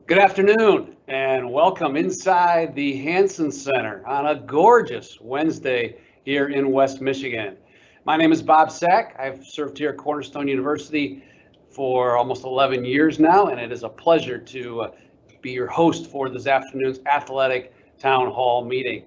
Good afternoon and welcome inside the Hansen Center on a gorgeous Wednesday here in West Michigan. My name is Bob Sack. I've served here at Cornerstone University for almost 11 years now, and it is a pleasure to be your host for this afternoon's athletic town hall meeting.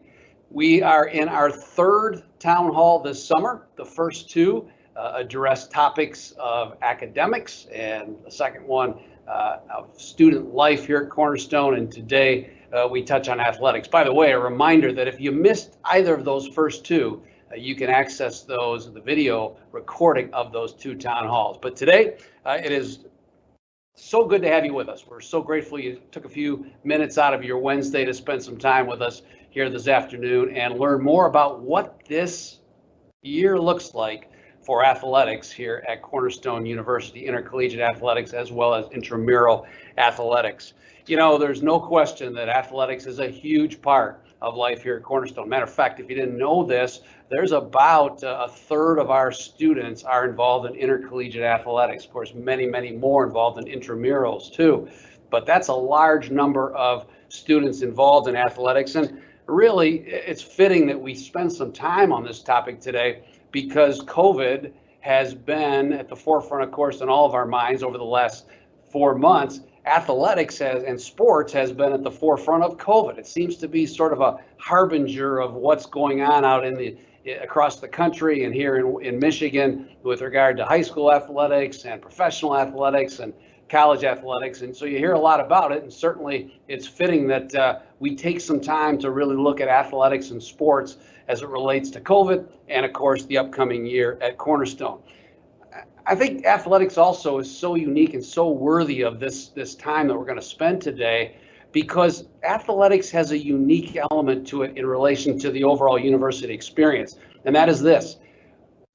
We are in our third town hall this summer. The first two address topics of academics, and the second one of student life here at Cornerstone, and today we touch on athletics. By the way, a reminder that if you missed either of those first two, you can access the video recording of those two town halls. But today, it is so good to have you with us. We're so grateful you took a few minutes out of your Wednesday to spend some time with us here this afternoon and learn more about what this year looks like for athletics here at Cornerstone University, intercollegiate athletics, as well as intramural athletics. You know, there's no question that athletics is a huge part of life here at Cornerstone. Matter of fact, if you didn't know this, there's about a third of our students are involved in intercollegiate athletics. Of course, many more involved in intramurals too. But that's a large number of students involved in athletics. And really, it's fitting that we spend some time on this topic today, because COVID has been at the forefront, of course, in all of our minds over the last 4 months. Athletics and sports has been at the forefront of COVID. It seems to be sort of a harbinger of what's going on out across the country and here in Michigan with regard to high school athletics and professional athletics and college athletics. And so you hear a lot about it, and certainly it's fitting that we take some time to really look at athletics and sports as it relates to COVID and, of course, the upcoming year at Cornerstone. I think athletics also is so unique and so worthy of this time that we're going to spend today, because athletics has a unique element to it in relation to the overall university experience. And that is this: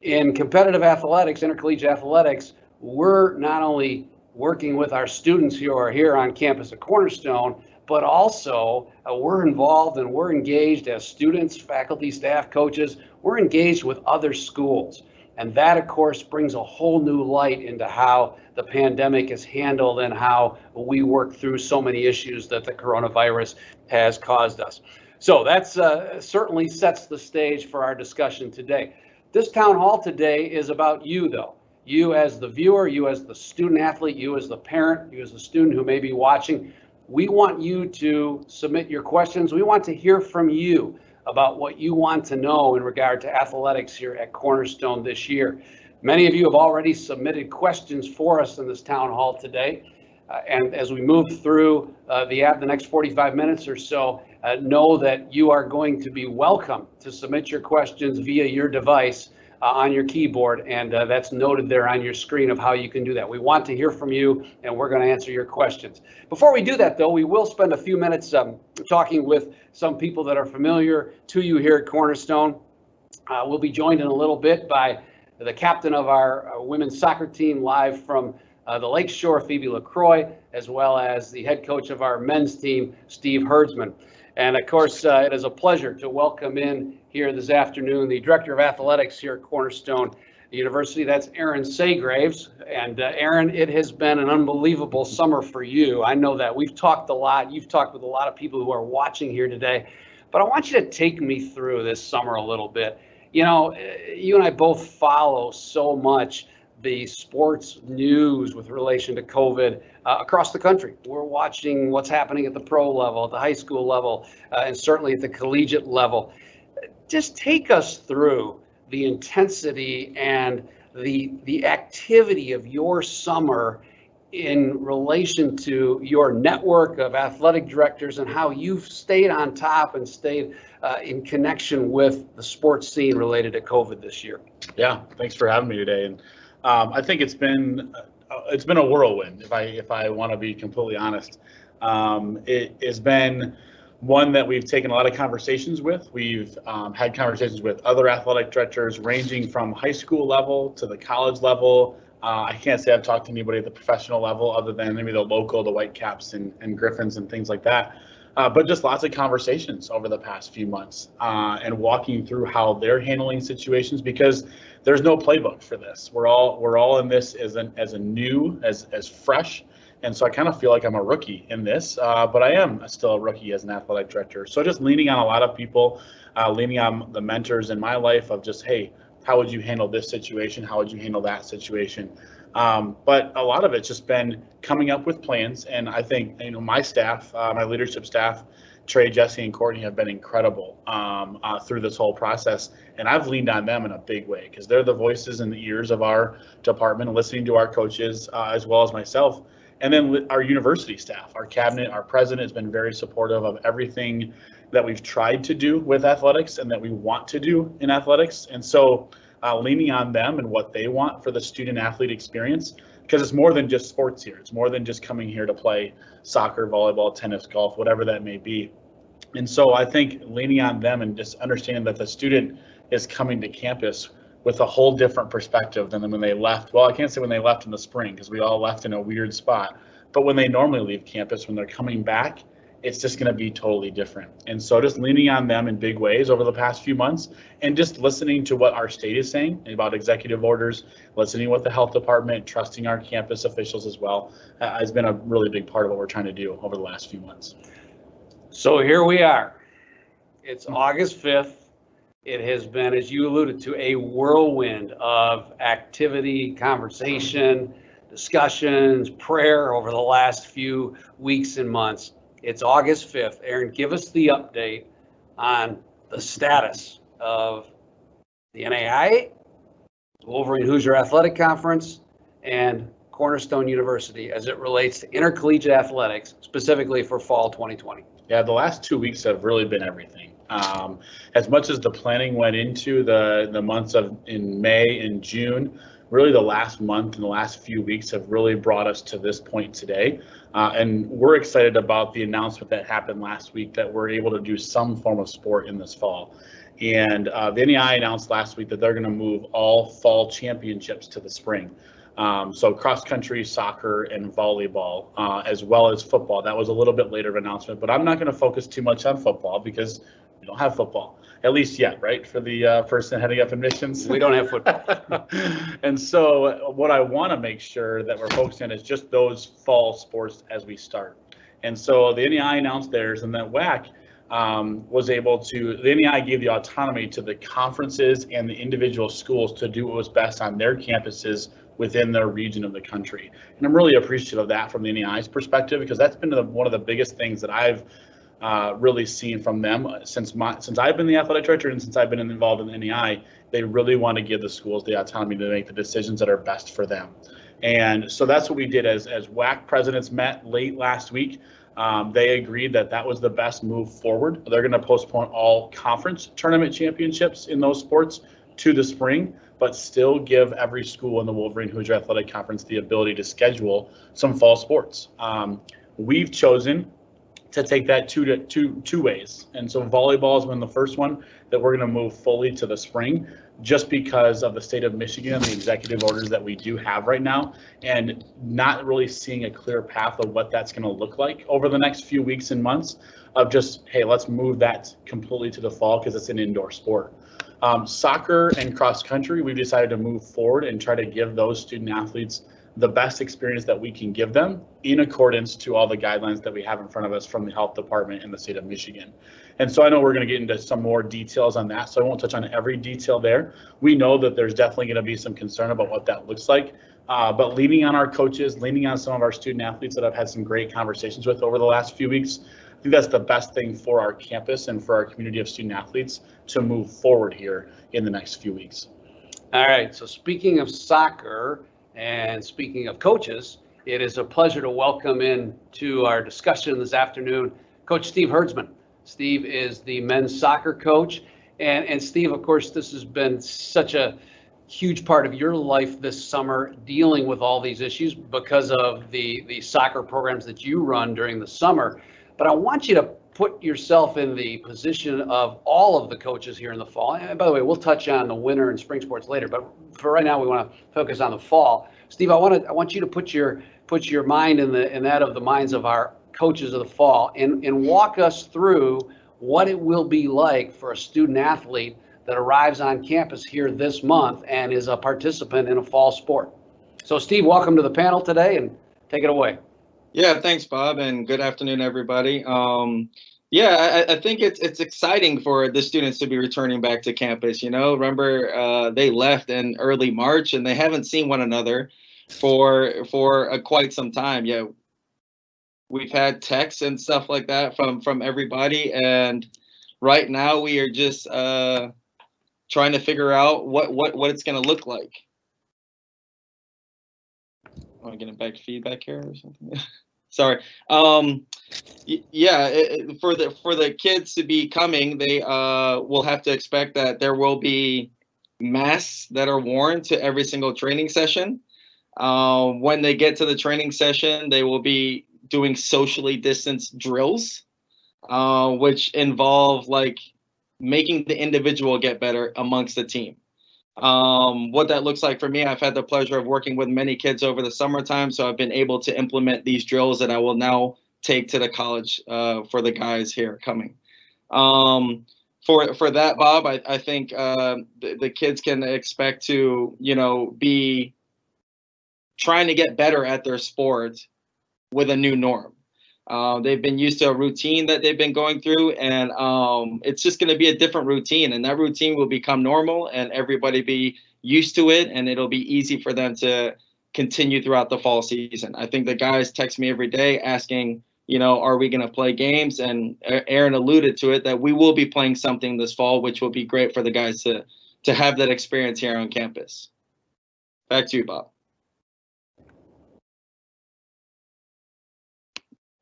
in competitive athletics, intercollegiate athletics, we're not only working with our students who are here on campus at Cornerstone, but also we're involved and we're engaged as students, faculty, staff, coaches. We're engaged with other schools. And that, of course, brings a whole new light into how the pandemic is handled and how we work through so many issues that the coronavirus has caused us. So that's certainly sets the stage for our discussion today. This town hall today is about you, though. You as the viewer, you as the student athlete, you as the parent, you as the student who may be watching. We want you to submit your questions. We want to hear from you about what you want to know in regard to athletics here at Cornerstone this year. Many of you have already submitted questions for us in this town hall today. And as we move through the next 45 minutes or so, know that you are going to be welcome to submit your questions via your device on your keyboard, and that's noted there on your screen of how you can do that. We want to hear from you, and we're going to answer your questions. Before we do that, though, we will spend a few minutes talking with some people that are familiar to you here at Cornerstone. We'll be joined in a little bit by the captain of our women's soccer team live from the Lakeshore, Phoebe Lacroix, as well as the head coach of our men's team, Steve Herdsman. And of course, it is a pleasure to welcome in here this afternoon the director of athletics here at Cornerstone University. That's Aaron Saygraves. And Aaron, it has been an unbelievable summer for you. I know that. We've talked a lot. You've talked with a lot of people who are watching here today. But I want you to take me through this summer a little bit. You know, you and I both follow so much the sports news with relation to COVID across the country. We're watching what's happening at the pro level, at the high school level, and certainly at the collegiate level. Just take us through the intensity and the activity of your summer in relation to your network of athletic directors and how you've stayed on top and stayed in connection with the sports scene related to COVID this year. Yeah, thanks for having me today. And I think it's been a whirlwind, if I want to be completely honest. It has been one that we've taken a lot of conversations with. We've had conversations with other athletic directors ranging from high school level to the college level. I can't say I've talked to anybody at the professional level other than maybe the local, the Whitecaps and Griffins and things like that. But just lots of conversations over the past few months and walking through how they're handling situations, because there's no playbook for this. We're all in this as fresh And so I kind of feel like I'm a rookie in this, but I am still a rookie as an athletic director. So just leaning on a lot of people, leaning on the mentors in my life of just, hey, how would you handle this situation? How would you handle that situation? But a lot of it's just been coming up with plans. And I think, my staff, my leadership staff, Trey, Jesse, and Courtney have been incredible through this whole process. And I've leaned on them in a big way because they're the voices and the ears of our department, listening to our coaches as well as myself. And then our university staff, our cabinet, our president has been very supportive of everything that we've tried to do with athletics and that we want to do in athletics. And so leaning on them and what they want for the student athlete experience, because it's more than just sports here. It's more than just coming here to play soccer, volleyball, tennis, golf, whatever that may be. And so I think leaning on them and just understanding that the student is coming to campus with a whole different perspective than when they left. Well, I can't say when they left in the spring because we all left in a weird spot. But when they normally leave campus, when they're coming back, it's just going to be totally different. And so just leaning on them in big ways over the past few months and just listening to what our state is saying about executive orders, listening with the health department, trusting our campus officials as well, has been a really big part of what we're trying to do over the last few months. So here we are. It's August 5th. It has been, as you alluded to, a whirlwind of activity, conversation, discussions, prayer over the last few weeks and months. It's August 5th. Aaron, give us the update on the status of the NAIA, Wolverine Hoosier Athletic Conference, and Cornerstone University as it relates to intercollegiate athletics, specifically for fall 2020. Yeah, the last 2 weeks have really been everything. As much as the planning went into the months in May and June, really the last month and the last few weeks have really brought us to this point today. And we're excited about the announcement that happened last week that we're able to do some form of sport in this fall. And the NEI announced last week that they're going to move all fall championships to the spring. So cross country, soccer, and volleyball, as well as football. That was a little bit later of announcement, but I'm not going to focus too much on football because we don't have football, at least yet, right? For the person heading up admissions. We don't have football. And so what I want to make sure that we're focusing on is just those fall sports as we start. And so the NEI announced theirs, and then WAC was able to, the NEI gave the autonomy to the conferences and the individual schools to do what was best on their campuses within their region of the country. And I'm really appreciative of that from the NEI's perspective, because that's been one of the biggest things that I've really seen from them since I've been the athletic director and since I've been involved in the NEI. They really want to give the schools the autonomy to make the decisions that are best for them. And so that's what we did as WAC presidents met late last week. They agreed that was the best move forward. They're going to postpone all conference tournament championships in those sports to the spring, but still give every school in the Wolverine Hoosier Athletic Conference the ability to schedule some fall sports. We've chosen to take that two ways. And so volleyball has been the first one that we're going to move fully to the spring, just because of the state of Michigan and the executive orders that we do have right now, and not really seeing a clear path of what that's going to look like over the next few weeks and months of just, hey, let's move that completely to the fall because it's an indoor sport. Soccer and cross country, we've decided to move forward and try to give those student athletes the best experience that we can give them in accordance to all the guidelines that we have in front of us from the health department in the state of Michigan. And so I know we're going to get into some more details on that, so I won't touch on every detail there. We know that there's definitely going to be some concern about what that looks like, but leaning on our coaches, leaning on some of our student athletes that I've had some great conversations with over the last few weeks, I think that's the best thing for our campus and for our community of student athletes to move forward here in the next few weeks. All right, so speaking of soccer, and speaking of coaches, it is a pleasure to welcome in to our discussion this afternoon, Coach Steve Herdsman. Steve is the men's soccer coach. And Steve, of course, this has been such a huge part of your life this summer, dealing with all these issues because of the soccer programs that you run during the summer. But I want you to put yourself in the position of all of the coaches here in the fall. And by the way, we'll touch on the winter and spring sports later, but for right now, we want to focus on the fall. Steve, I want you to put your mind in that of the minds of our coaches of the fall and walk us through what it will be like for a student athlete that arrives on campus here this month and is a participant in a fall sport. So Steve, welcome to the panel today and take it away. Yeah, thanks, Bob, and good afternoon, everybody. Yeah, I think it's exciting for the students to be returning back to campus. Remember they left in early March, and they haven't seen one another for quite some time. Yeah, we've had texts and stuff like that from everybody, and right now we are just trying to figure out what it's going to look like. Want to get back to feedback here or something? Sorry. Yeah, for the kids to be coming, they will have to expect that there will be masks that are worn to every single training session. When they get to the training session, they will be doing socially distanced drills, which involve like making the individual get better amongst the team. What that looks like for me, I've had the pleasure of working with many kids over the summertime, so I've been able to implement these drills that I will now take to the college for the guys here coming. For that, Bob, I think the kids can expect to, be trying to get better at their sport with a new norm. They've been used to a routine that they've been going through, and it's just going to be a different routine, and that routine will become normal, and everybody be used to it, and it'll be easy for them to continue throughout the fall season. I think the guys text me every day asking, are we going to play games? And Aaron alluded to it, that we will be playing something this fall, which will be great for the guys to have that experience here on campus. Back to you, Bob.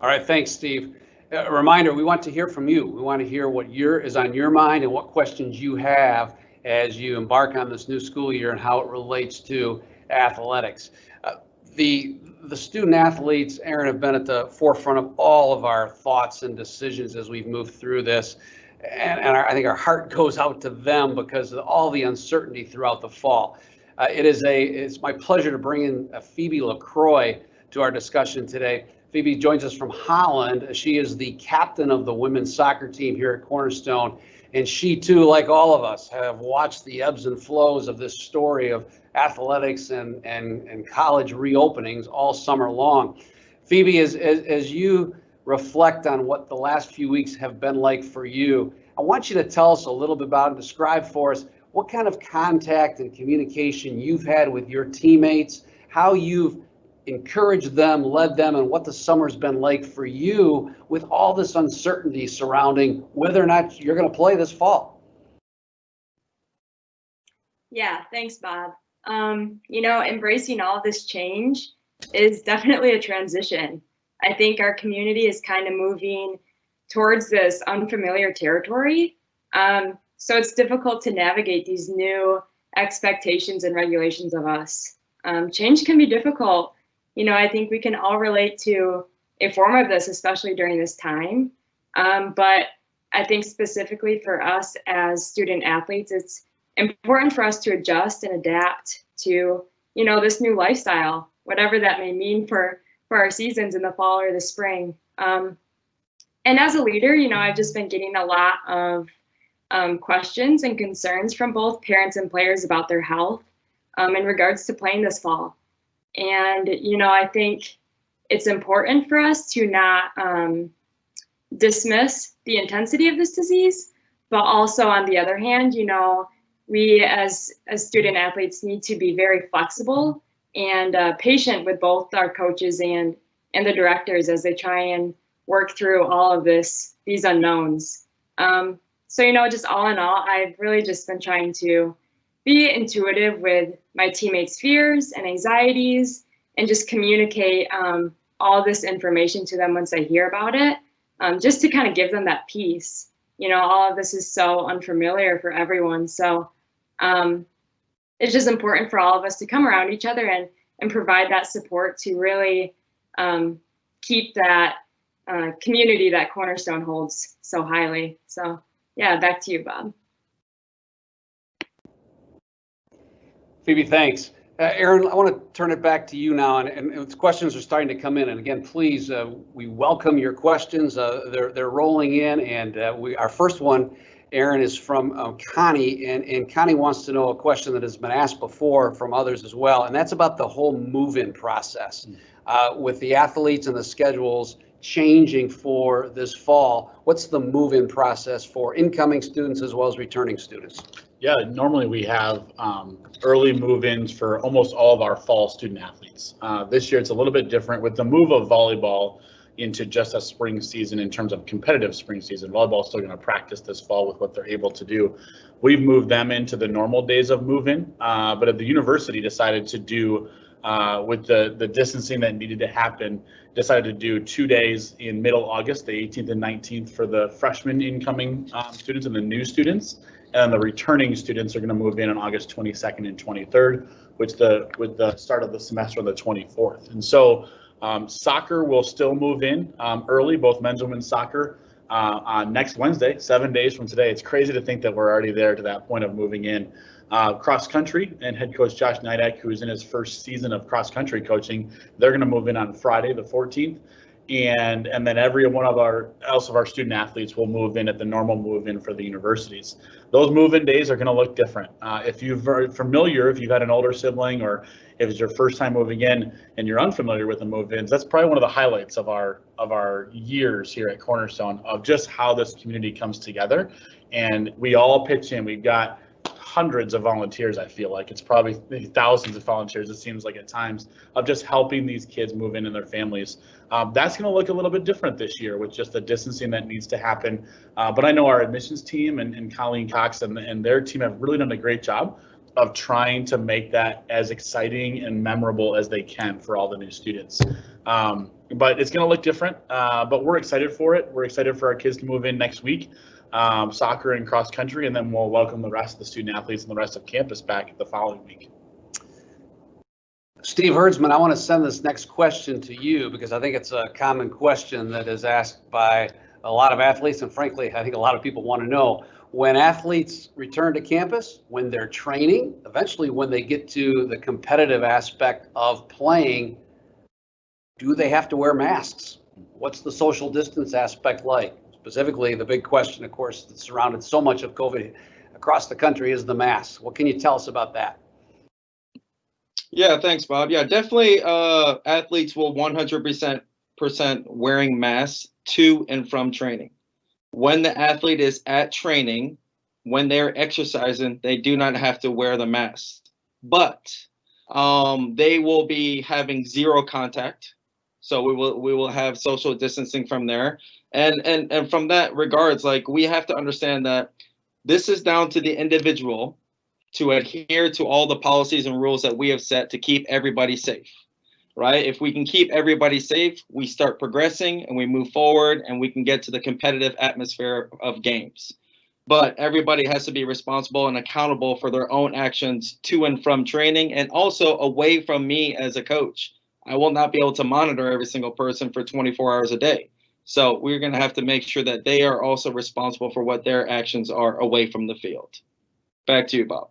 All right, thanks, Steve. A reminder, we want to hear from you. We want to hear what is on your mind and what questions you have as you embark on this new school year and how it relates to athletics. The student athletes, Aaron, have been at the forefront of all of our thoughts and decisions as we've moved through this. And I think our heart goes out to them because of all the uncertainty throughout the fall. It's my pleasure to bring in Phoebe Lacroix to our discussion today. Phoebe joins us from Holland. She is the captain of the women's soccer team here at Cornerstone. And she too, like all of us, have watched the ebbs and flows of this story of athletics and college reopenings all summer long. Phoebe, as you reflect on what the last few weeks have been like for you, I want you to tell us a little bit about and describe for us what kind of contact and communication you've had with your teammates, how you've encouraged them, led them, and what the summer's been like for you with all this uncertainty surrounding whether or not you're going to play this fall. Yeah, thanks, Bob. Embracing all this change is definitely a transition. I think our community is kind of moving towards this unfamiliar territory. So it's difficult to navigate these new expectations and regulations of us. Change can be difficult. I think we can all relate to a form of this, especially during this time. But I think specifically for us as student athletes, it's important for us to adjust and adapt to, this new lifestyle, whatever that may mean for our seasons in the fall or the spring. And as a leader, I've just been getting a lot of questions and concerns from both parents and players about their health in regards to playing this fall. And, I think it's important for us to not dismiss the intensity of this disease, but also on the other hand, we as student athletes need to be very flexible and patient with both our coaches and the directors as they try and work through all of these unknowns. So, just all in all, I've really just been trying to be intuitive with my teammates' fears and anxieties and just communicate all this information to them once I hear about it, just to kind of give them that peace. All of this is so unfamiliar for everyone. So it's just important for all of us to come around each other and provide that support to really keep that community that Cornerstone holds so highly. So yeah, back to you, Bob. Phoebe, thanks. Aaron, I want to turn it back to you now, and questions are starting to come in. And again, please, we welcome your questions. They're rolling in, and our first one Aaron is from Connie, and Connie wants to know a question that has been asked before from others as well, and that's about the whole move-in process. With the athletes and the schedules changing for this fall, what's the move-in process for incoming students as well as returning students? Yeah, normally we have early move-ins for almost all of our fall student athletes. This year it's a little bit different with the move of volleyball into just a spring season in terms of competitive spring season. Volleyball is still going to practice this fall with what they're able to do. We've moved them into the normal days of move-in, but at the university decided to do, with the distancing that needed to happen, decided to do 2 days in middle August, the 18th and 19th for the freshman incoming students and the new students. And the returning students are going to move in on August 22nd and 23rd, with the start of the semester on the 24th. And so soccer will still move in early, both men's and women's soccer, on next Wednesday, 7 days from today. It's crazy to think that we're already there to that point of moving in. Cross country and head coach Josh Nidek, who's in his first season of cross country coaching, they're going to move in on Friday, the 14th. And then every one of our student athletes will move in at the normal move in for the universities. Those move-in days are going to look different. If you've had an older sibling, or if it's your first time moving in and you're unfamiliar with the move-ins, that's probably one of the highlights of our years here at Cornerstone, of just how this community comes together. And we all pitch in. We've got hundreds of volunteers. I feel like it's probably thousands of volunteers, it seems like at times, of just helping these kids move in and their families. That's going to look a little bit different this year with just the distancing that needs to happen. But I know our admissions team and Colleen Cox and their team have really done a great job of trying to make that as exciting and memorable as they can for all the new students. But it's going to look different, but we're excited for it. We're excited for our kids to move in next week. Soccer and cross country, and then we'll welcome the rest of the student athletes and the rest of campus back the following week. Steve Herdsman, I want to send this next question to you because I think it's a common question that is asked by a lot of athletes, and frankly, I think a lot of people want to know, when athletes return to campus, when they're training, eventually when they get to the competitive aspect of playing, do they have to wear masks? What's the social distance aspect like? Specifically, the big question, of course, that surrounded so much of COVID across the country is the masks. What can you tell us about that? Yeah, thanks, Bob. Yeah, definitely athletes will 100% wearing masks to and from training. When the athlete is at training, when they're exercising, they do not have to wear the mask. But they will be having zero contact. So we will have social distancing from there. And from that regards, like, we have to understand that this is down to the individual to adhere to all the policies and rules that we have set to keep everybody safe, right? If we can keep everybody safe, we start progressing and we move forward and we can get to the competitive atmosphere of games. But everybody has to be responsible and accountable for their own actions to and from training, and also away from me as a coach. I will not be able to monitor every single person for 24 hours a day. So we're going to have to make sure that they are also responsible for what their actions are away from the field. Back to you, Bob.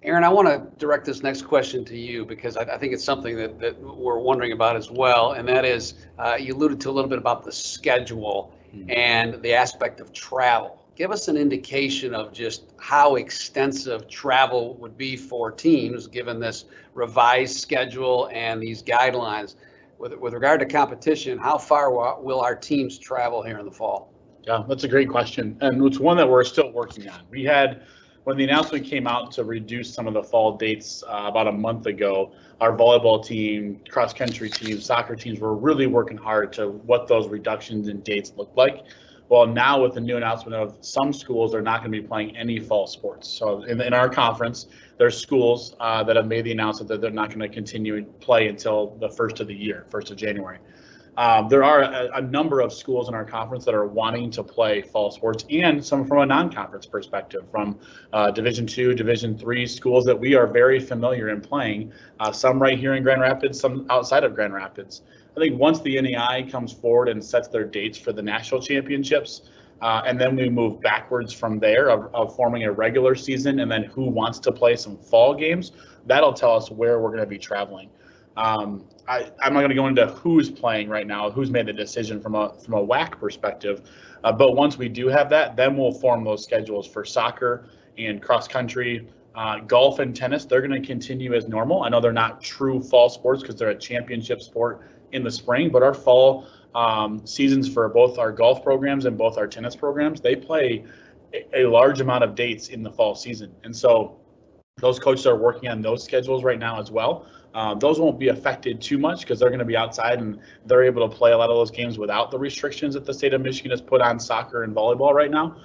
Aaron, I want to direct this next question to you because I think it's something that we're wondering about as well, and that is, you alluded to a little bit about the schedule and the aspect of travel. Give us an indication of just how extensive travel would be for teams given this revised schedule and these guidelines. With regard to competition, how far will our teams travel here in the fall? Yeah, that's a great question, and it's one that we're still working on. We had, when the announcement came out to reduce some of the fall dates about a month ago, our volleyball team, cross country team, soccer teams were really working hard to what those reductions in dates look like. Well, now with the new announcement of some schools are not going to be playing any fall sports. So in our conference, there's schools that have made the announcement that they're not going to continue to play until the first of the year, 1st of January. There are a number of schools in our conference that are wanting to play fall sports, and some from a non-conference perspective, from Division II, Division III schools that we are very familiar in playing, some right here in Grand Rapids, some outside of Grand Rapids. I think once the NEI comes forward and sets their dates for the national championships, and then we move backwards from there of forming a regular season and then who wants to play some fall games, that'll tell us where we're going to be traveling. I'm not going to go into who's playing right now, who's made the decision from a WAC perspective. But once we do have that, then we'll form those schedules for soccer and cross country, golf and tennis. They're going to continue as normal. I know they're not true fall sports because they're a championship sport in the spring, but our fall seasons for both our golf programs and both our tennis programs, they play a large amount of dates in the fall season. And so those coaches are working on those schedules right now as well. Those won't be affected too much because they're going to be outside and they're able to play a lot of those games without the restrictions that the state of Michigan has put on soccer and volleyball right now.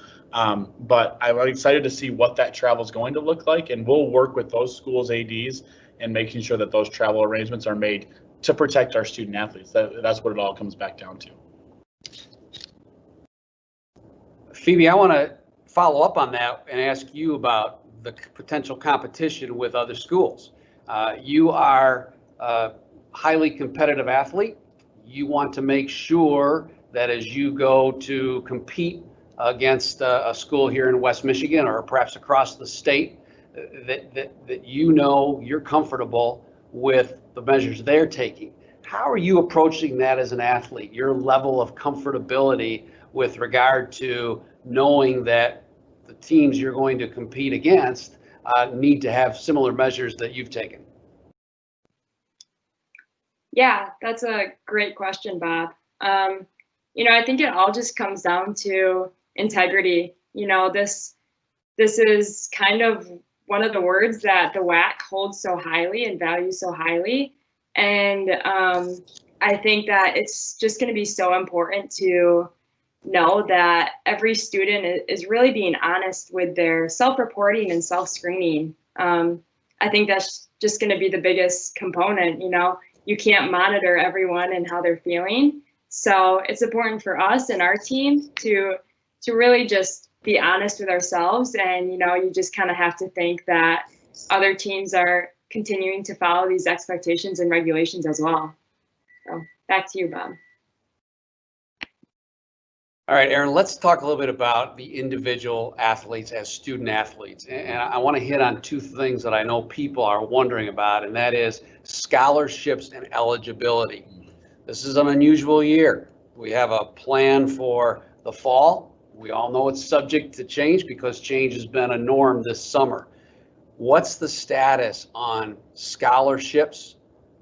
But I'm excited to see what that travel is going to look like, and we'll work with those schools' ADs and making sure that those travel arrangements are made to protect our student athletes. That's what it all comes back down to. Phoebe, I want to follow up on that and ask you about the potential competition with other schools. You are a highly competitive athlete. You want to make sure that as you go to compete against a school here in West Michigan or perhaps across the state, that you know you're comfortable with the measures they're taking. How are you approaching that as an athlete, your level of comfortability with regard to knowing that the teams you're going to compete against need to have similar measures that you've taken? Yeah, that's a great question, Bob. I think it all just comes down to integrity. This is kind of one of the words that the WAC holds so highly and values so highly. And I think that it's just going to be so important to know that every student is really being honest with their self-reporting and self-screening. I think that's just going to be the biggest component. You can't monitor everyone and how they're feeling. So it's important for us and our team to really just be honest with ourselves. And, you just kind of have to think that other teams are continuing to follow these expectations and regulations as well. So back to you, Bob. All right, Aaron, let's talk a little bit about the individual athletes as student athletes. And I want to hit on two things that I know people are wondering about, and that is scholarships and eligibility. This is an unusual year. We have a plan for the fall. We all know it's subject to change because change has been a norm this summer. What's the status on scholarships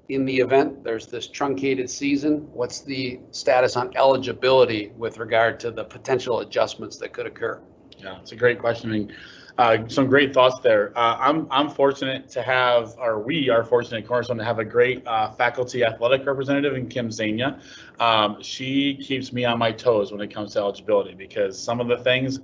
in the event there's this truncated season? What's the status on eligibility with regard to the potential adjustments that could occur? Yeah, it's a great question. Some great thoughts there. I'm fortunate to have, or we are fortunate at Cornerstone to have a great faculty athletic representative in Kim Zania. She keeps me on my toes when it comes to eligibility because some of the things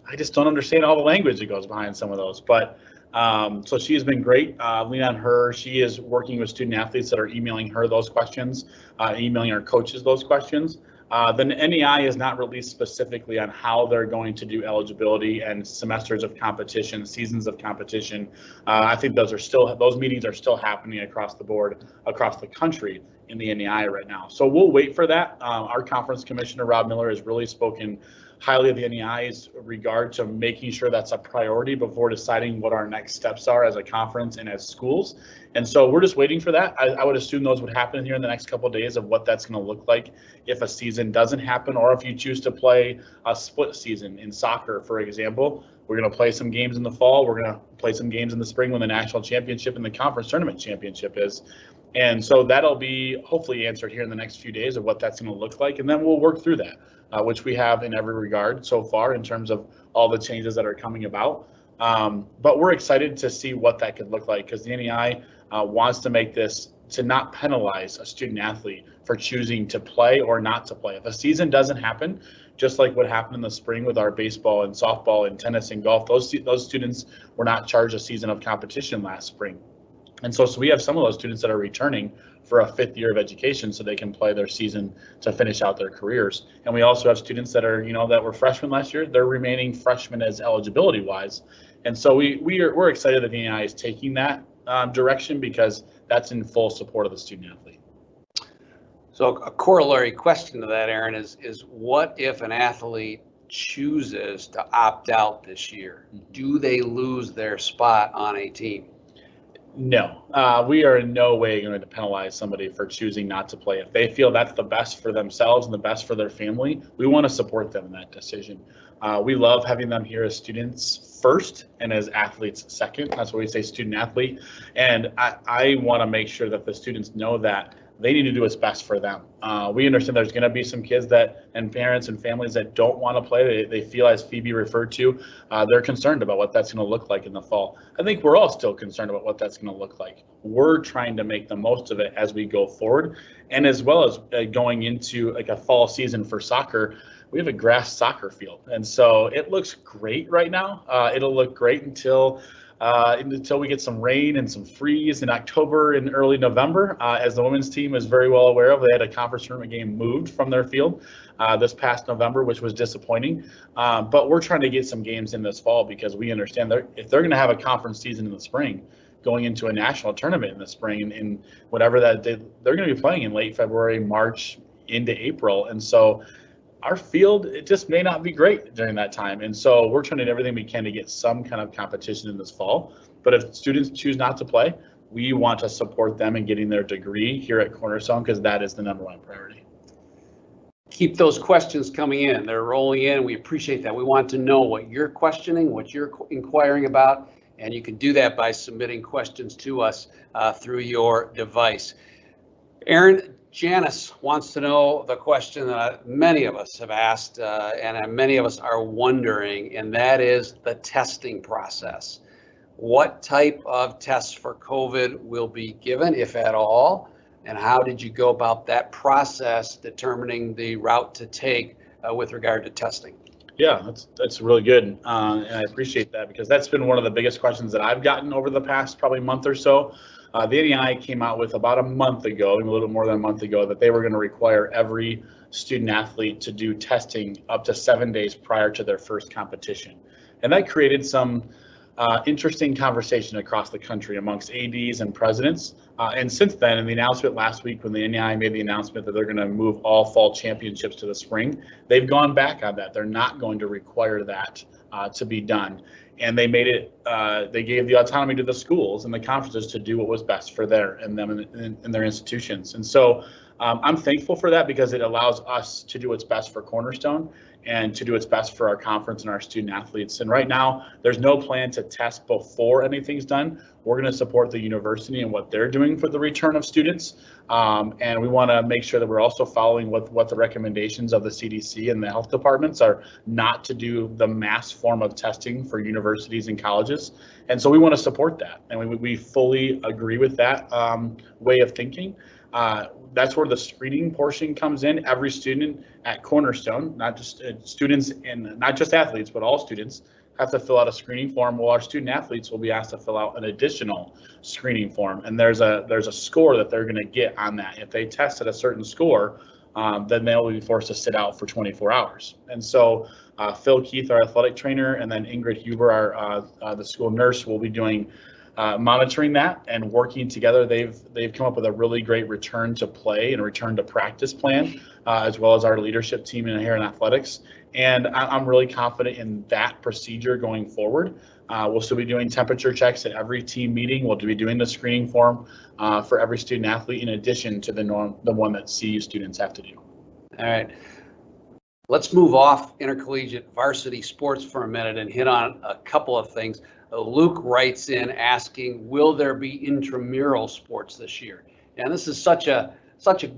I just don't understand all the language that goes behind some of those. But so she has been great. Lean on her. She is working with student athletes that are emailing her those questions, emailing our coaches those questions. The NEI is not released specifically on how they're going to do eligibility and semesters of competition, seasons of competition. I think those meetings are still happening across the board, across the country in the NEI right now. So we'll wait for that. Our conference commissioner, Rob Miller, has really spoken highly of the NEI's regard to making sure that's a priority before deciding what our next steps are as a conference and as schools. And so we're just waiting for that. I would assume those would happen here in the next couple of days of what that's going to look like if a season doesn't happen, or if you choose to play a split season in soccer, for example. We're going to play some games in the fall. We're going to play some games in the spring when the national championship and the conference tournament championship is. And so that'll be hopefully answered here in the next few days of what that's going to look like. And then we'll work through that, which we have in every regard so far in terms of all the changes that are coming about. But we're excited to see what that could look like because the NEI wants to make this to not penalize a student athlete for choosing to play or not to play. If a season doesn't happen, just like what happened in the spring with our baseball and softball and tennis and golf, those students were not charged a season of competition last spring. And so we have some of those students that are returning for a fifth year of education so they can play their season to finish out their careers. And we also have students that are, that were freshmen last year. They're remaining freshmen as eligibility wise. And so we're excited that the NEI is taking that direction because that's in full support of the student athlete. So a corollary question to that, Aaron, is what if an athlete chooses to opt out this year? Do they lose their spot on a team? No, we are in no way going to penalize somebody for choosing not to play. If they feel that's the best for themselves and the best for their family, we want to support them in that decision. We love having them here as students first and as athletes second. That's why we say student athlete. And I want to make sure that the students know that they need to do what's best for them. We understand there's going to be some kids that and parents and families that don't want to play. They feel, as Phoebe referred to, they're concerned about what that's going to look like in the fall. I think we're all still concerned about what that's going to look like. We're trying to make the most of it as we go forward, and as well as going into like a fall season for soccer. We have a grass soccer field, and so it looks great right now. It'll look great until we get some rain and some freeze in October and early November. As the women's team is very well aware of, they had a conference tournament game moved from their field this past November, which was disappointing. But we're trying to get some games in this fall because we understand if they're going to have a conference season in the spring, going into a national tournament in the spring and whatever that they're going to be playing in late February, March into April. And so our field, it just may not be great during that time. And so we're trying to do everything we can to get some kind of competition in this fall. But if students choose not to play, we want to support them in getting their degree here at Cornerstone because that is the #1 priority. Keep those questions coming in. They're rolling in. We appreciate that. We want to know what you're questioning, what you're inquiring about, and you can do that by submitting questions to us through your device. Aaron, Janice wants to know the question that many of us have asked and many of us are wondering, and that is the testing process. What type of tests for COVID will be given, if at all, and how did you go about that process determining the route to take with regard to testing? Yeah, that's really good, and I appreciate that because that's been one of the biggest questions that I've gotten over the past probably month or so. The NEI came out with about a month ago, a little more than a month ago, that they were going to require every student athlete to do testing up to 7 days prior to their first competition. And that created some interesting conversation across the country amongst ADs and presidents. And since then, in the announcement last week, when the NEI made the announcement that they're going to move all fall championships to the spring, they've gone back on that. They're not going to require that to be done. And they made it, they gave the autonomy to the schools and the conferences to do what was best for them and their institutions. And so I'm thankful for that because it allows us to do what's best for Cornerstone and to do what's best for our conference and our student athletes. And right now, there's no plan to test before anything's done. We're going to support the university and what they're doing for the return of students. And we want to make sure that we're also following what the recommendations of the CDC and the health departments are, not to do the mass form of testing for universities and colleges. And so we want to support that. And we fully agree with that way of thinking. That's where the screening portion comes in. Every student at Cornerstone, not just students and not just athletes, but all students have to fill out a screening form. Well, our student athletes will be asked to fill out an additional screening form, and there's a score that they're going to get on that. If they test at a certain score, then they'll be forced to sit out for 24 hours. And so Phil Keith, our athletic trainer, and then Ingrid Huber, the school nurse, will be doing monitoring that and working together. They've come up with a really great return to play and return to practice plan, as well as our leadership team here in athletics. And I'm really confident in that procedure going forward. We'll still be doing temperature checks at every team meeting. We'll be doing the screening form for every student athlete in addition to the one that CU students have to do. All right. Let's move off intercollegiate varsity sports for a minute and hit on a couple of things. Luke writes in asking, will there be intramural sports this year? And this is such a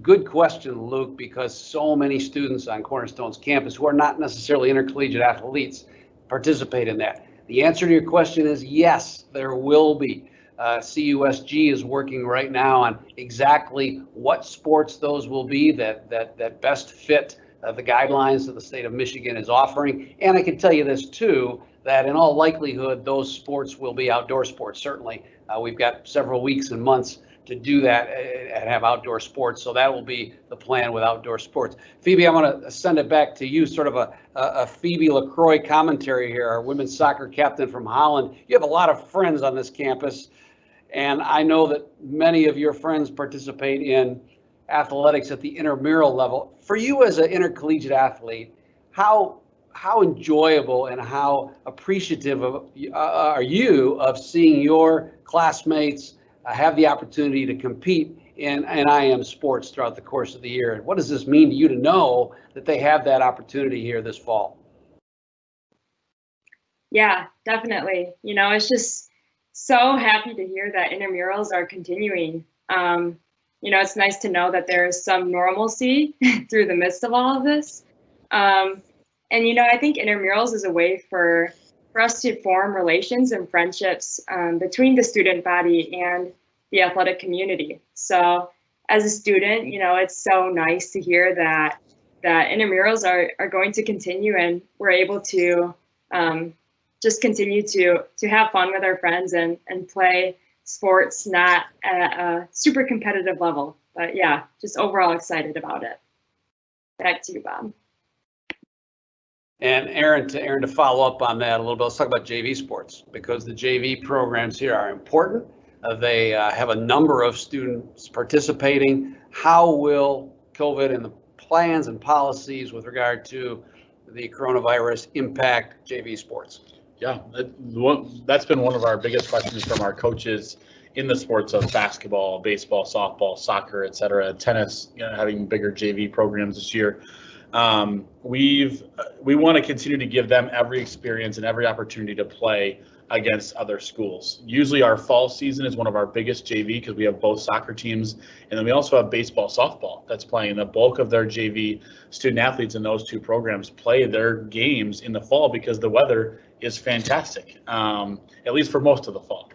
good question, Luke, because so many students on Cornerstone's campus who are not necessarily intercollegiate athletes participate in that. The answer to your question is yes, there will be. CUSG is working right now on exactly what sports those will be that best fit the guidelines that the state of Michigan is offering. And I can tell you this too, that in all likelihood, those sports will be outdoor sports. Certainly, we've got several weeks and months to do that and have outdoor sports. So that will be the plan with outdoor sports. Phoebe, I'm going to send it back to you, sort of a Phoebe Lacroix commentary here, our women's soccer captain from Holland. You have a lot of friends on this campus, and I know that many of your friends participate in athletics at the intramural level. For you as an intercollegiate athlete, how enjoyable and how appreciative are you of seeing your classmates have the opportunity to compete in IM sports throughout the course of the year. What does this mean to you to know that they have that opportunity here this fall? Yeah, definitely. You know, it's just so happy to hear that intramurals are continuing. You know, it's nice to know that there's some normalcy through the midst of all of this. And, you know, I think intramurals is a way for us to form relations and friendships between the student body and the athletic community. So as a student, you know, it's so nice to hear that intramurals are going to continue, and we're able to just continue to have fun with our friends and play sports, not at a super competitive level. But yeah, just overall excited about it. Back to you, Bob. And Aaron, to follow up on that a little bit, let's talk about JV sports, because the JV programs here are important. They have a number of students participating. How will COVID and the plans and policies with regard to the coronavirus impact JV sports? Yeah, that's been one of our biggest questions from our coaches in the sports of basketball, baseball, softball, soccer, et cetera, tennis, you know, having bigger JV programs this year. We want to continue to give them every experience and every opportunity to play against other schools. Usually our fall season is one of our biggest JV because we have both soccer teams, and then we also have baseball, softball that's playing. The bulk of their JV student athletes in those two programs play their games in the fall because the weather is fantastic, at least for most of the fall.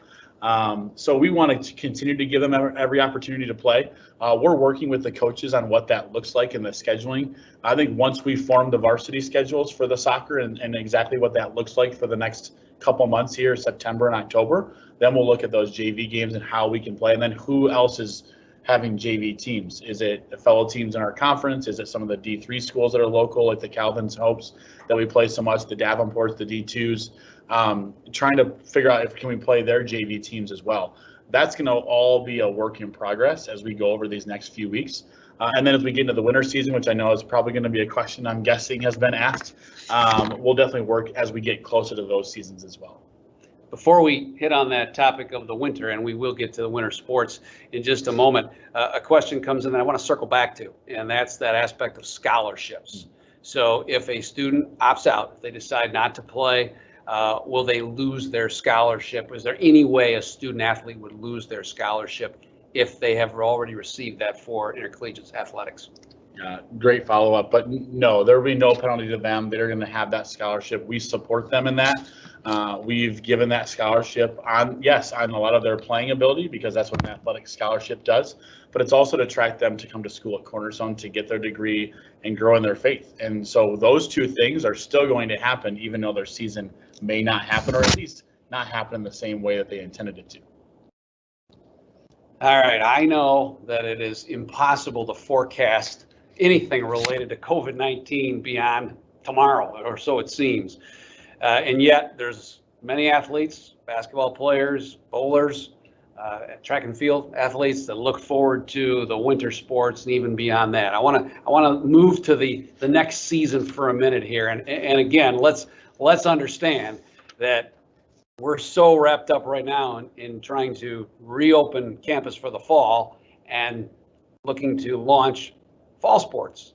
So we want to continue to give them every opportunity to play. We're working with the coaches on what that looks like in the scheduling. I think once we form the varsity schedules for the soccer and exactly what that looks like for the next couple months here, September and October, then we'll look at those JV games and how we can play. And then who else is having JV teams? Is it the fellow teams in our conference? Is it some of the D3 schools that are local, like the Calvin's Hopes that we play so much, the Davenports, the D2s? Trying to figure out if can we play their JV teams as well. That's going to all be a work in progress as we go over these next few weeks. And then as we get into the winter season, which I know is probably going to be a question I'm guessing has been asked, we'll definitely work as we get closer to those seasons as well. Before we hit on that topic of the winter, and we will get to the winter sports in just a moment, a question comes in that I want to circle back to, and that's that aspect of scholarships. So if a student opts out, if they decide not to play, will they lose their scholarship? Is there any way a student athlete would lose their scholarship if they have already received that for intercollegiate athletics? Great follow-up, but no, there will be no penalty to them. They're going to have that scholarship. We support them in that. We've given that scholarship on a lot of their playing ability, because that's what an athletic scholarship does, but it's also to attract them to come to school at Cornerstone to get their degree and grow in their faith. And so those two things are still going to happen, even though their season may not happen, or at least not happen in the same way that they intended it to. All right, I know that it is impossible to forecast anything related to COVID-19 beyond tomorrow, or so it seems. And yet there's many athletes, basketball players, bowlers, track and field athletes that look forward to the winter sports and even beyond that. I want to move to the next season for a minute here. And again, let's understand that we're so wrapped up right now in trying to reopen campus for the fall and looking to launch fall sports.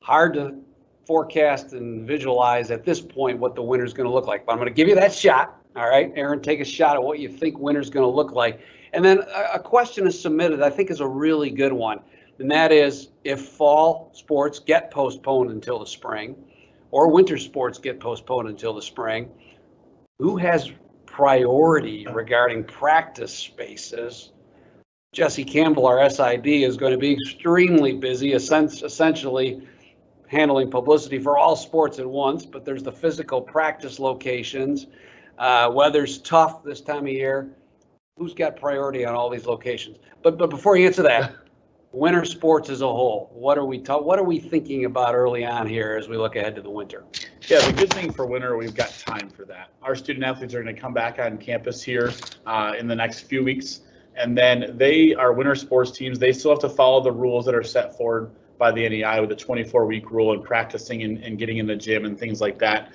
Hard to forecast and visualize at this point what the winter's going to look like, but I'm going to give you that shot. All right, Aaron, take a shot at what you think winter's going to look like. And then a question is submitted, I think is a really good one. And that is, if fall sports get postponed until the spring, or winter sports get postponed until the spring, who has priority regarding practice spaces? Jesse Campbell, our SID, is going to be extremely busy, essentially handling publicity for all sports at once, but there's the physical practice locations. Weather's tough this time of year. Who's got priority on all these locations? But before you answer that, winter sports as a whole, what are we thinking about early on here as we look ahead to the winter? Yeah, the good thing for winter, we've got time for that. Our student athletes are going to come back on campus here in the next few weeks, and then our winter sports teams, they still have to follow the rules that are set forward by the NEI with the 24-week rule and practicing and getting in the gym and things like that.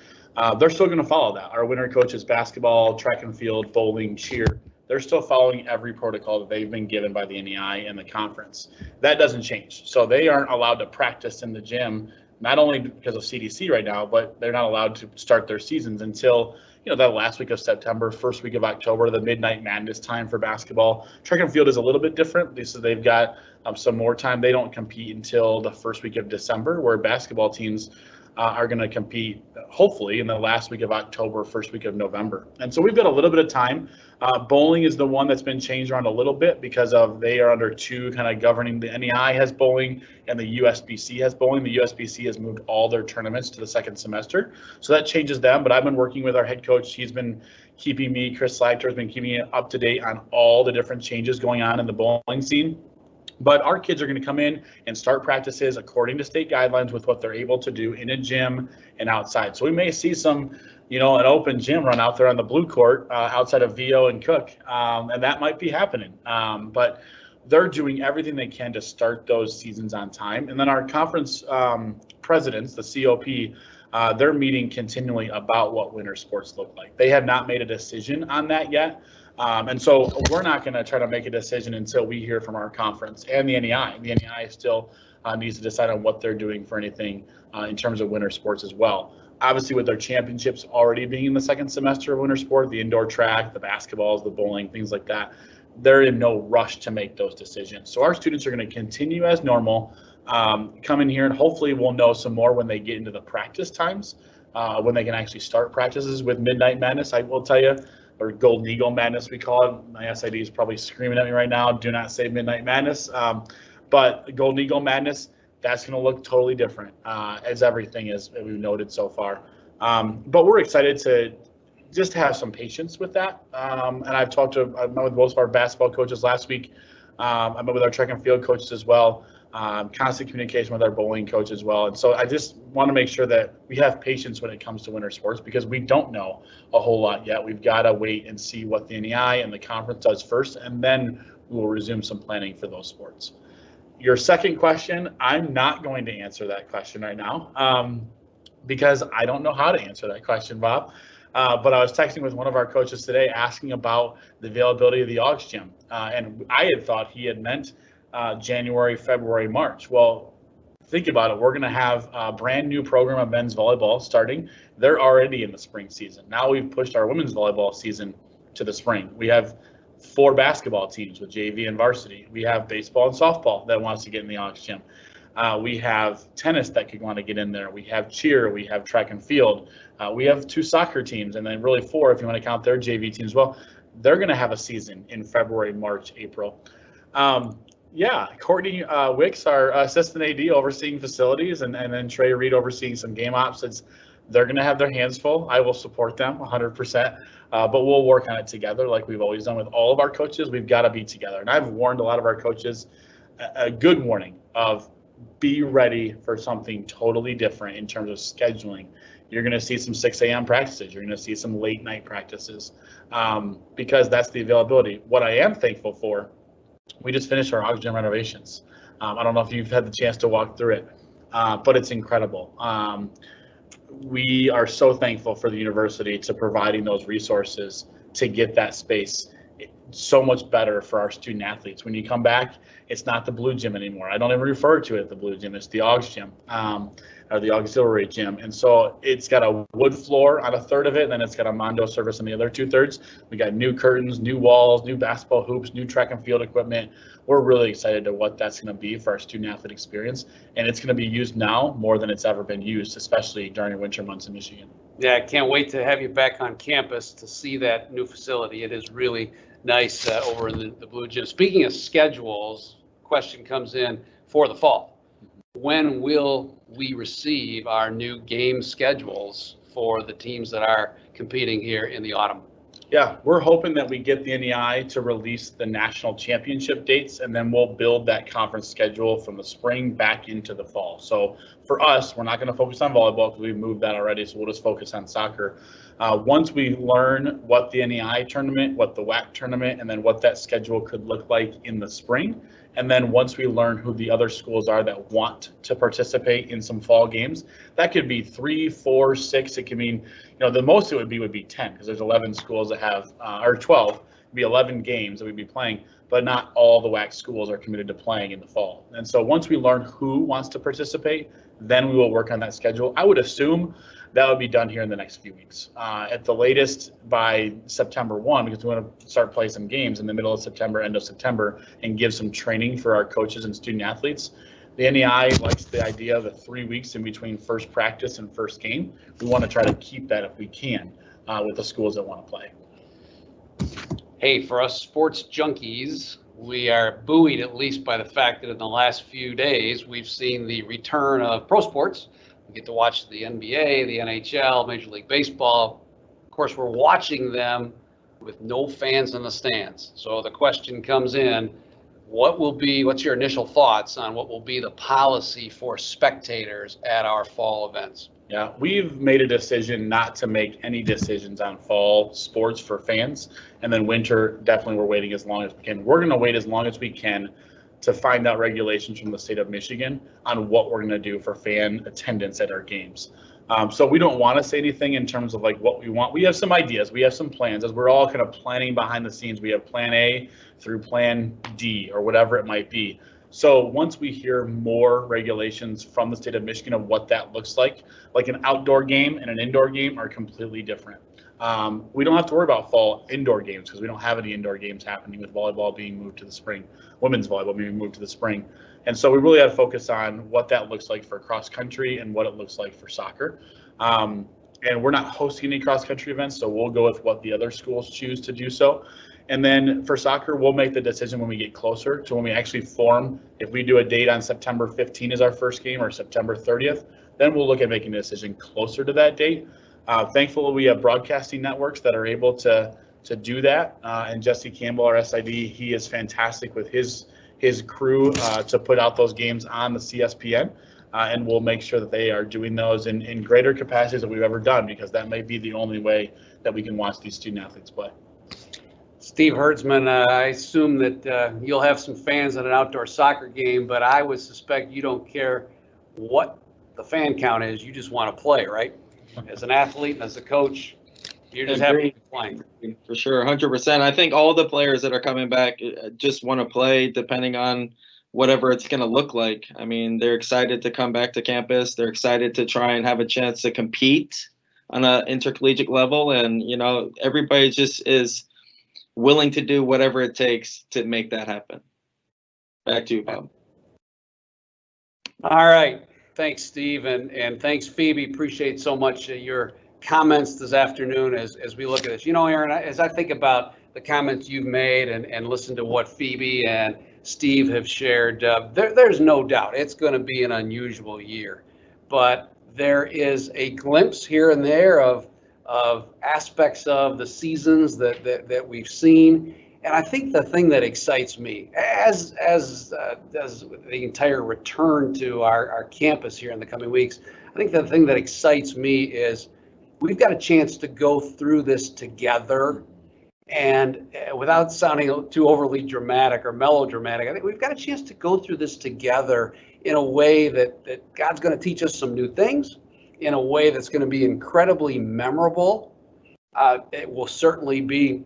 They're still going to follow that. Our winter coaches, basketball, track and field, bowling, cheer, they're still following every protocol that they've been given by the NEI and the conference. That doesn't change. So they aren't allowed to practice in the gym, not only because of CDC right now, but they're not allowed to start their seasons until, that last week of September, first week of October, the Midnight Madness time for basketball. Track and field is a little bit different. So they've got some more time. They don't compete until the first week of December, where basketball teams are going to compete hopefully in the last week of October, first week of November. And so we've got a little bit of time. Bowling is the one that's been changed around a little bit because they are under two kind of governing. The NEI has bowling and the USBC has bowling. The USBC has moved all their tournaments to the second semester. So that changes them. But I've been working with our head coach. He's been keeping me, Chris Slagter has been keeping me up to date on all the different changes going on in the bowling scene. But our kids are going to come in and start practices according to state guidelines with what they're able to do in a gym and outside. So we may see some, an open gym run out there on the blue court outside of VO and Cook, and that might be happening. But they're doing everything they can to start those seasons on time. And then our conference presidents, the COP, they're meeting continually about what winter sports look like. They have not made a decision on that yet. And so we're not going to try to make a decision until we hear from our conference and the NEI. The NEI still needs to decide on what they're doing for anything in terms of winter sports as well. Obviously, with their championships already being in the second semester of winter sport, the indoor track, the basketballs, the bowling, things like that, they're in no rush to make those decisions. So our students are going to continue as normal, come in here, and hopefully we'll know some more when they get into the practice times, when they can actually start practices with Midnight Madness, I will tell you. Or Golden Eagle Madness, we call it. My SID is probably screaming at me right now. Do not say Midnight Madness. But Golden Eagle Madness, that's going to look totally different as everything is we've noted so far. But we're excited to just have some patience with that. And I met with most of our basketball coaches last week. I met with our track and field coaches as well. Constant communication with our bowling coach as well. And so I just want to make sure that we have patience when it comes to winter sports because we don't know a whole lot yet. We've got to wait and see what the NEI and the conference does first, and then we will resume some planning for those sports. Your second question, I'm not going to answer that question right now because I don't know how to answer that question, Bob. But I was texting with one of our coaches today asking about the availability of the Augs gym. And I had thought he had meant January, February, March. Well, think about it. We're going to have a brand new program of men's volleyball starting. They're already in the spring season. Now we've pushed our women's volleyball season to the spring. We have 4 basketball teams with JV and varsity. We have baseball and softball that wants to get in the Augs gym. We have tennis that could want to get in there. We have cheer. We have track and field. We have 2 soccer teams, and then really 4 if you want to count their JV teams. Well, they're going to have a season in February, March, April. Courtney Wicks, our assistant AD, overseeing facilities, and then Trey Reed overseeing some game ops. They're going to have their hands full. I will support them 100%, but we'll work on it together like we've always done with all of our coaches. We've got to be together. And I've warned a lot of our coaches a good warning of be ready for something totally different in terms of scheduling. You're going to see some 6 a.m. practices. You're going to see some late night practices because that's the availability. What I am thankful for, we just finished our Augs gym renovations. I don't know if you've had the chance to walk through it, but it's incredible. We are so thankful for the university to providing those resources to get that space so much better for our student athletes. When you come back, it's not the blue gym anymore. I don't even refer to it as the blue gym. It's the Augs gym or the auxiliary gym. And so it's got a wood floor on a third of it, and then it's got a Mondo surface on the other 2/3. We got new curtains, new walls, new basketball hoops, new track and field equipment. We're really excited to what that's going to be for our student athlete experience. And it's going to be used now more than it's ever been used, especially during winter months in Michigan. Yeah, I can't wait to have you back on campus to see that new facility. It is really nice over in the blue gym. Speaking of schedules, question comes in for the fall. When will we receive our new game schedules for the teams that are competing here in the autumn? Yeah, we're hoping that we get the NEI to release the national championship dates, and then we'll build that conference schedule from the spring back into the fall. So for us, we're not going to focus on volleyball because we've moved that already, so we'll just focus on soccer. Once we learn what the NEI tournament, what the WAC tournament, and then what that schedule could look like in the spring, and then once we learn who the other schools are that want to participate in some fall games, that could be 3, 4, 6. It could mean, the most it would be 10 because there's 11 schools that have, or 12, be 11 games that we'd be playing, but not all the WAC schools are committed to playing in the fall. And so once we learn who wants to participate, then we will work on that schedule. I would assume that would be done here in the next few weeks. At the latest by September 1, because we want to start playing some games in the middle of September, end of September, and give some training for our coaches and student athletes. The NEI likes the idea of the 3 weeks in between first practice and first game. We want to try to keep that if we can with the schools that want to play. Hey, for us sports junkies, we are buoyed at least by the fact that in the last few days, we've seen the return of pro sports. We get to watch the NBA, the NHL, Major League Baseball. Of course, we're watching them with no fans in the stands. So the question comes in, what's your initial thoughts on what will be the policy for spectators at our fall events? Yeah, we've made a decision not to make any decisions on fall sports for fans. And then winter, definitely we're waiting as long as we can. We're going to wait as long as we can to find out regulations from the state of Michigan on what we're going to do for fan attendance at our games. So we don't want to say anything in terms of like what we want. We have some ideas. We have some plans. As we're all kind of planning behind the scenes, we have plan A through plan D or whatever it might be. So once we hear more regulations from the state of Michigan of what that looks like an outdoor game and an indoor game are completely different. We don't have to worry about fall indoor games because we don't have any indoor games happening with volleyball being moved to the spring, women's volleyball being moved to the spring. And so we really have to focus on what that looks like for cross country and what it looks like for soccer. And we're not hosting any cross country events, so we'll go with what the other schools choose to do so. And then for soccer, we'll make the decision when we get closer to when we actually form. If we do a date on September 15 as our first game or September 30th, then we'll look at making a decision closer to that date. Thankfully, we have broadcasting networks that are able to do that. And Jesse Campbell, our SID, he is fantastic with his crew to put out those games on the CSPN. And we'll make sure that they are doing those in greater capacities than we've ever done, because that may be the only way that we can watch these student athletes play. Steve Herdsman, I assume that you'll have some fans at an outdoor soccer game, but I would suspect you don't care what the fan count is. You just want to play, right? As an athlete and as a coach, you're just happy to be playing. For sure, 100%. I think all the players that are coming back just want to play, depending on whatever it's going to look like. I mean, they're excited to come back to campus. They're excited to try and have a chance to compete on an intercollegiate level. And, you know, everybody just is willing to do whatever it takes to make that happen. Back to you, Bob. All right. Thanks, Steve. And thanks, Phoebe. Appreciate so much your comments this afternoon as we look at this. You know, Aaron, as I think about the comments you've made and listen to what Phoebe and Steve have shared, there's no doubt it's going to be an unusual year. But there is a glimpse here and there of aspects of the seasons that we've seen. And I think the thing that excites me, as does the entire return to our campus here in the coming weeks, I think the thing that excites me is we've got a chance to go through this together. And without sounding too overly dramatic or melodramatic, I think we've got a chance to go through this together in a way that God's going to teach us some new things, in a way that's going to be incredibly memorable. It will certainly be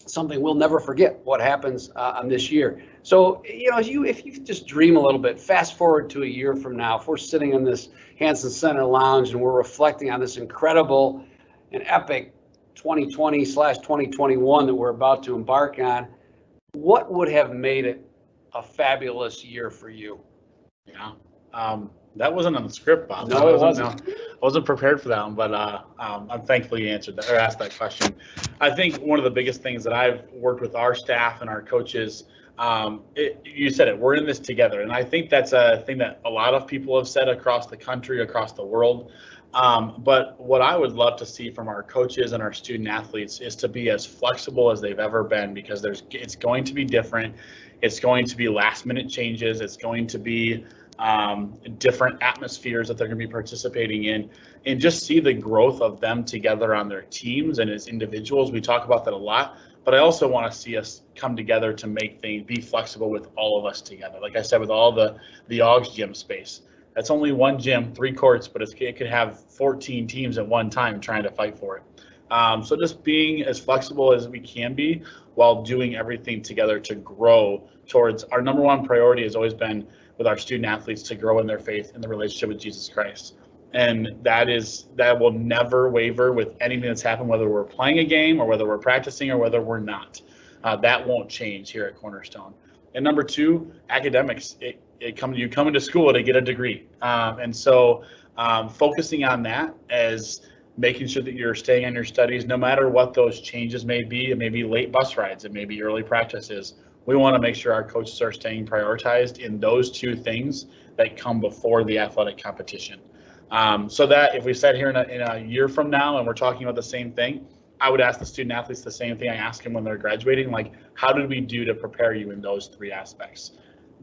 something we'll never forget what happens on this year. So, you know, if you just dream a little bit, fast forward to a year from now, if we're sitting in this Hansen Center lounge and we're reflecting on this incredible and epic 2020/2021 that we're about to embark on, what would have made it a fabulous year for you? Yeah. That wasn't on the script, Bob. No, it wasn't. I wasn't prepared for that one, but I'm thankful you answered that or asked that question. I think one of the biggest things that I've worked with our staff and our coaches, you said it, we're in this together. And I think that's a thing that a lot of people have said across the country, across the world. But what I would love to see from our coaches and our student athletes is to be as flexible as they've ever been, because it's going to be different. It's going to be last minute changes. It's going to be different atmospheres that they're going to be participating in, and just see the growth of them together on their teams and as individuals. We talk about that a lot, but I also want to see us come together to make things, be flexible with all of us together. Like I said, with all the Augs gym space, that's only one gym, 3 courts, but it could have 14 teams at one time trying to fight for it. So just being as flexible as we can be while doing everything together to grow towards our number one priority has always been with our student athletes to grow in their faith and the relationship with Jesus Christ. And that will never waver with anything that's happened, whether we're playing a game or whether we're practicing or whether we're not. That won't change here at Cornerstone. And number two, academics. You come into school to get a degree. And so focusing on that as making sure that you're staying on your studies, no matter what those changes may be. It may be late bus rides, it may be early practices. We want to make sure our coaches are staying prioritized in those two things that come before the athletic competition. So that if we sat here in a year from now and we're talking about the same thing, I would ask the student athletes the same thing I ask them when they're graduating, like, how did we do to prepare you in those three aspects?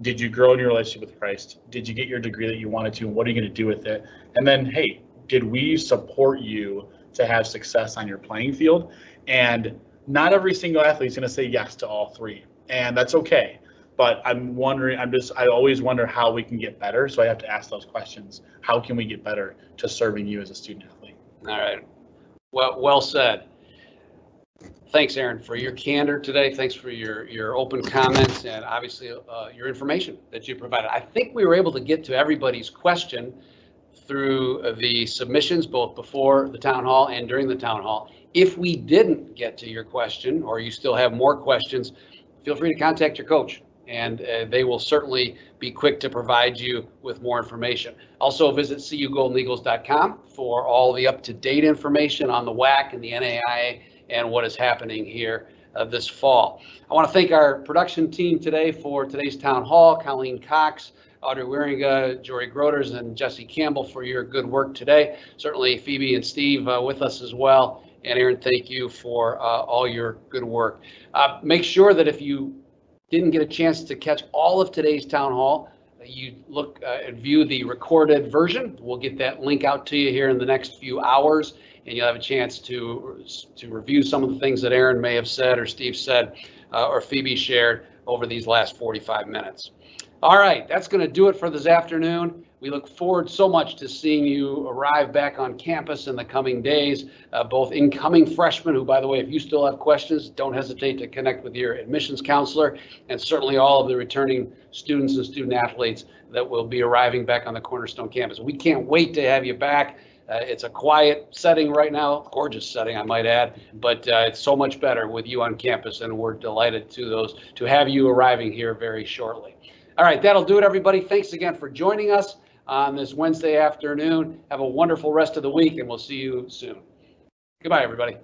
Did you grow in your relationship with Christ? Did you get your degree that you wanted to? And what are you going to do with it? And then, hey, did we support you to have success on your playing field? And not every single athlete is going to say yes to all three, and that's okay. But I'm wondering, I always wonder how we can get better. So I have to ask those questions. How can we get better to serving you as a student athlete? All right. Well said. Thanks, Aaron, for your candor today. Thanks for your open comments and obviously your information that you provided. I think we were able to get to everybody's question through the submissions, both before the town hall and during the town hall. If we didn't get to your question, or you still have more questions, feel free to contact your coach, and they will certainly be quick to provide you with more information. Also visit cugoldeneagles.com for all the up-to-date information on the WAC and the NAIA and what is happening here this fall. I want to thank our production team today for today's town hall: Colleen Cox, Audrey Wieringa, Jory Groders, and Jesse Campbell for your good work today. Certainly Phoebe and Steve with us as well. And Aaron, thank you for all your good work. Make sure that if you didn't get a chance to catch all of today's town hall, you look and view the recorded version. We'll get that link out to you here in the next few hours, and you'll have a chance to review some of the things that Aaron may have said or Steve said or Phoebe shared over these last 45 minutes. All right, that's going to do it for this afternoon. We look forward so much to seeing you arrive back on campus in the coming days, both incoming freshmen, who, by the way, if you still have questions, don't hesitate to connect with your admissions counselor, and certainly all of the returning students and student athletes that will be arriving back on the Cornerstone campus. We can't wait to have you back. It's a quiet setting right now, gorgeous setting, I might add, but it's so much better with you on campus, and we're delighted to have you arriving here very shortly. All right, that'll do it, everybody. Thanks again for joining us on this Wednesday afternoon. Have a wonderful rest of the week, and we'll see you soon. Goodbye, everybody.